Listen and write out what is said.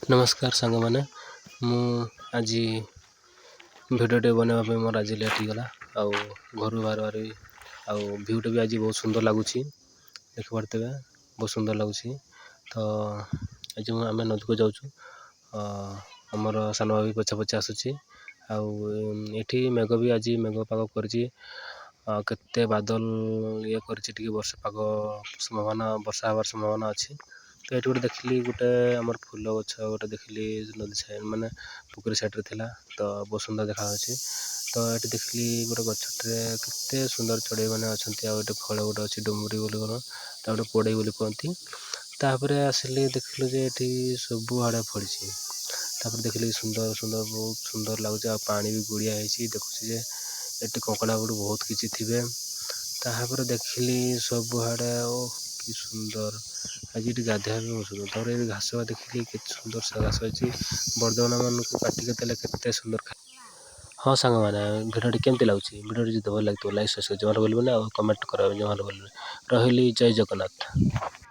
ନମସ୍କାର ସାଙ୍ଗମାନେ, ମୁଁ ଆଜି ଭିଡ଼ିଓଟେ ବନେଇବା ପାଇଁ ମୋର ଆଜି ଲେଟ୍ ହେଇଗଲା। ଆଉ ଘରୁ ବାହାରି ଆଉ ଭିୟୁଟା ବି ଆଜି ବହୁତ ସୁନ୍ଦର ଲାଗୁଛି, ଦେଖିପାରୁଥିବେ ବହୁତ ସୁନ୍ଦର ଲାଗୁଛି। ତ ଆଜି ଆମେ ନଦୀକୁ ଯାଉଛୁ। ଆମର ସାନ ଭାଇ ପଛେ ପଛେ ଆସୁଛି। ଆଉ ଏଠି ମେଘ ବି ଆଜି ମେଘ ପାଗ କରିଛି, କେତେ ବାଦଲ କରିଛି, ଟିକେ ବର୍ଷା ପାଗ ସମ୍ଭାବନା, ବର୍ଷା ହେବାର ସମ୍ଭାବନା ଅଛି। ତ ଏଠି ଗୋଟେ ଦେଖିଲି, ଗୋଟେ ଆମର ଫୁଲ ଗଛ ଗୋଟେ ଦେଖିଲି, ନଦୀ ସାଇଡ୍ ମାନେ ପୋଖରୀ ସାଇଡ଼୍ରେ ଥିଲା। ତ ବହୁତ ସୁନ୍ଦର ଦେଖାଯାଉଛି। ତ ଏଠି ଦେଖିଲି ଗୋଟେ ଗଛଟିରେ କେତେ ସୁନ୍ଦର ଚଢ଼େଇ ମାନେ ଅଛନ୍ତି। ଆଉ ଗୋଟେ ଫଳ ଗୋଟେ ଅଛି ଡୁମୁରି ବୋଲି କଣ, ତା ଗୋଟେ ପୋଡ଼େଇ ବୋଲି କୁହନ୍ତି। ତାପରେ ଆସିଲି, ଦେଖିଲୁ ଯେ ଏଠି ସବୁଆଡ଼େ ଫଳିଛି। ତାପରେ ଦେଖିଲି ସୁନ୍ଦର ସୁନ୍ଦର, ବହୁତ ସୁନ୍ଦର ଲାଗୁଛି। ଆଉ ପାଣି ବି ଗୁଳିଆ ହେଇଛି, ଦେଖୁଛି ଯେ ଏଠି କଙ୍କଡ଼ା ଗୋଟେ ବହୁତ କିଛି ଥିବେ। ତାପରେ ଦେଖିଲି ସବୁଆଡ଼େ, ଓ କି ସୁନ୍ଦର, ଆଜି ଏଠି ଗାଧୋଇବା ପାଇଁ ବସୁଛୁ। ତାପରେ ଏଠି ଘାସ ଦେଖିଲି, କେତେ ସୁନ୍ଦର ଘାସ ଅଛି। ବର୍ତ୍ତମାନ ମାନଙ୍କୁ କାଟିକି ଦେଲେ କେତେ ସୁନ୍ଦର। ହଁ ସାଙ୍ଗମାନେ, ଭିଡ଼ିଓଟି କେମିତି ଲାଗୁଛି? ଭିଡ଼ିଓଟି ଯଦି ଭଲ ଲାଗିଥିବ ଲାଇକ୍ ସବସ୍କ୍ରାଇବ୍ ଜମାରୁ ଭୁଲିବନି, ଆଉ କମେଣ୍ଟ କରିବା ଜମାରୁ ଭୁଲିବନି। ରହିଲି, ଜୟ ଜଗନ୍ନାଥ।